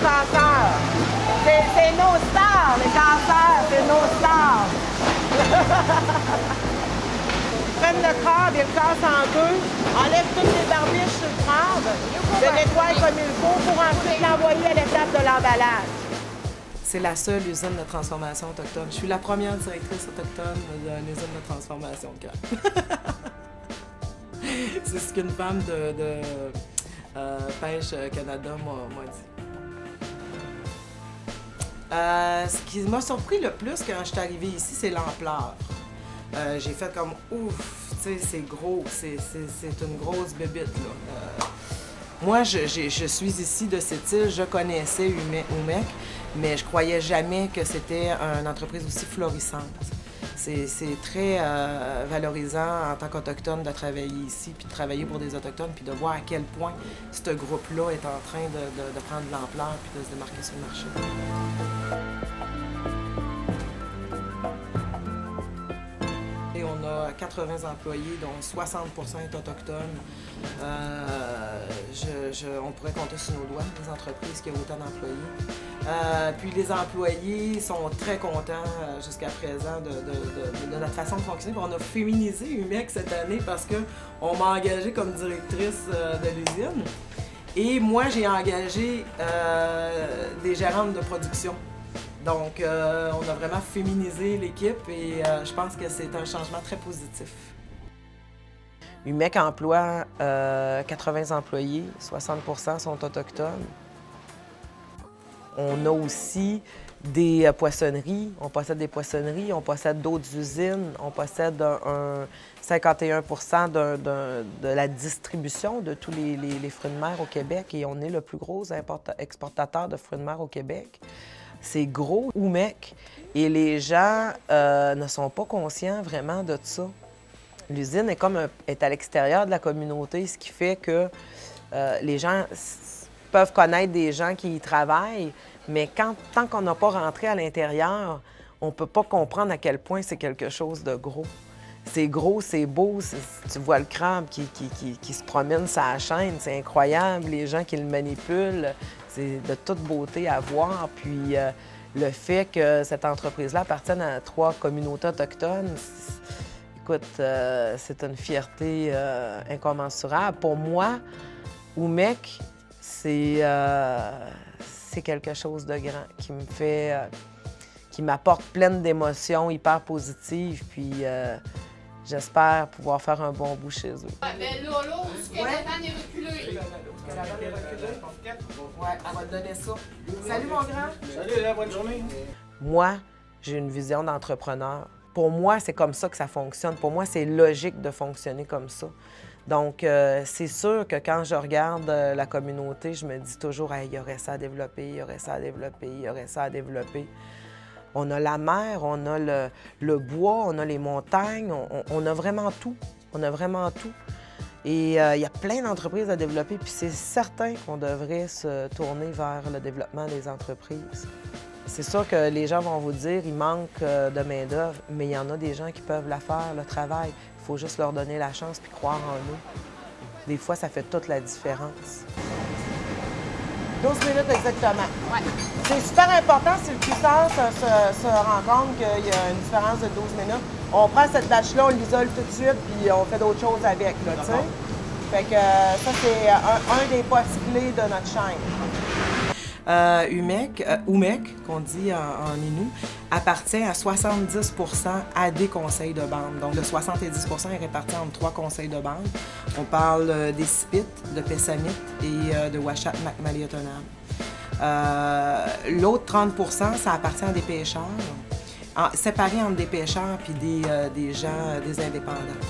cancers. C'est nos stars, les cancers, c'est nos stars. Ils prennent le crabe, ils le cassent en deux, enlèvent toutes les barbiches sur le crabe, le nettoient comme il faut pour ensuite l'envoyer à l'étape de l'emballage. C'est la seule usine de transformation autochtone. Je suis la première directrice autochtone d'une usine de transformation de crabe. C'est ce qu'une femme de Pêche Canada m'a dit. Ce qui m'a surpris le plus quand je suis arrivée ici, c'est l'ampleur. J'ai fait comme ouf, tu sais, c'est gros, c'est une grosse bébite, là. Moi, je suis ici de cette île, je connaissais Ouimek, mais je croyais jamais que c'était une entreprise aussi florissante. C'est très valorisant en tant qu'Autochtone de travailler ici, puis de travailler pour des Autochtones, puis de voir à quel point ce groupe-là est en train de prendre de l'ampleur puis de se démarquer sur le marché. Et on a 80 employés, dont 60 est autochtone. On pourrait compter sur nos doigts les entreprises qui ont autant d'employés. Puis les employés sont très contents jusqu'à présent de notre façon de fonctionner. Puis on a féminisé Ouimek cette année parce qu'on m'a engagée comme directrice de l'usine. Et moi, j'ai engagé des gérantes de production. Donc, on a vraiment féminisé l'équipe et je pense que c'est un changement très positif. Ouimek emploie 80 employés, 60 sont autochtones. On a aussi des poissonneries, on possède des poissonneries, on possède d'autres usines, on possède 51 de la distribution de tous les fruits de mer au Québec et on est le plus gros exportateur de fruits de mer au Québec. C'est gros, Ouimek, et les gens ne sont pas conscients vraiment de ça. L'usine est à l'extérieur de la communauté, ce qui fait que les gens peuvent connaître des gens qui y travaillent, mais tant qu'on n'a pas rentré à l'intérieur, on ne peut pas comprendre à quel point c'est quelque chose de gros. C'est gros, c'est beau, tu vois le crabe qui se promène sur la chaîne, c'est incroyable, les gens qui le manipulent, c'est de toute beauté à voir. Puis le fait que cette entreprise-là appartienne à 3 communautés autochtones, écoute, c'est une fierté incommensurable. Pour moi, Ouimek, c'est quelque chose de grand qui me fait, qui m'apporte pleine d'émotions hyper positives. Puis j'espère pouvoir faire un bon bout chez eux. Mais Lolo, ce qu'elle attend est reculé. Ouais, elle va te donner ça. Salut, mon grand. Salut, bonne journée. Moi, j'ai une vision d'entrepreneur. Pour moi, c'est comme ça que ça fonctionne. Pour moi, c'est logique de fonctionner comme ça. Donc, c'est sûr que quand je regarde la communauté, je me dis toujours hey, « il y aurait ça à développer, il y aurait ça à développer, il y aurait ça à développer ». On a la mer, on a le bois, on a les montagnes, on a vraiment tout. On a vraiment tout. Et il y a plein d'entreprises à développer, puis c'est certain qu'on devrait se tourner vers le développement des entreprises. C'est sûr que les gens vont vous dire qu'il manque de main-d'œuvre, mais il y en a des gens qui peuvent la faire, le travail. Il faut juste leur donner la chance puis croire en eux. Des fois, ça fait toute la différence. 12 minutes exactement. Ouais. C'est super important si le cuisseur se rend compte qu'il y a une différence de 12 minutes. On prend cette bâche-là, on l'isole tout de suite, puis on fait d'autres choses avec, là, tu sais. Fait que ça, c'est un des postes clés de notre chaîne. Ouimek, qu'on dit en Innu, appartient à 70 à des conseils de bande. Donc, le 70 est réparti entre 3 conseils de bande. On parle des Sipit, de Pessamit et de Uashat Makmalietonan. L'autre 30 ça appartient à des pêcheurs, séparés entre des pêcheurs puis des gens, des indépendants.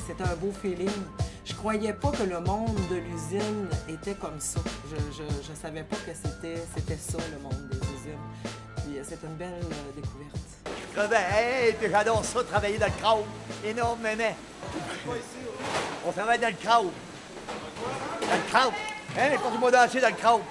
C'est un beau feeling. Je croyais pas que le monde de l'usine était comme ça. Je savais pas que c'était ça, le monde des usines. Puis c'est une belle découverte. Hey, puis j'adore ça, travailler dans le crabe. Énormément. On travaille dans le crabe. Dans le crabe. Hein, porte-moi danser dans le crabe.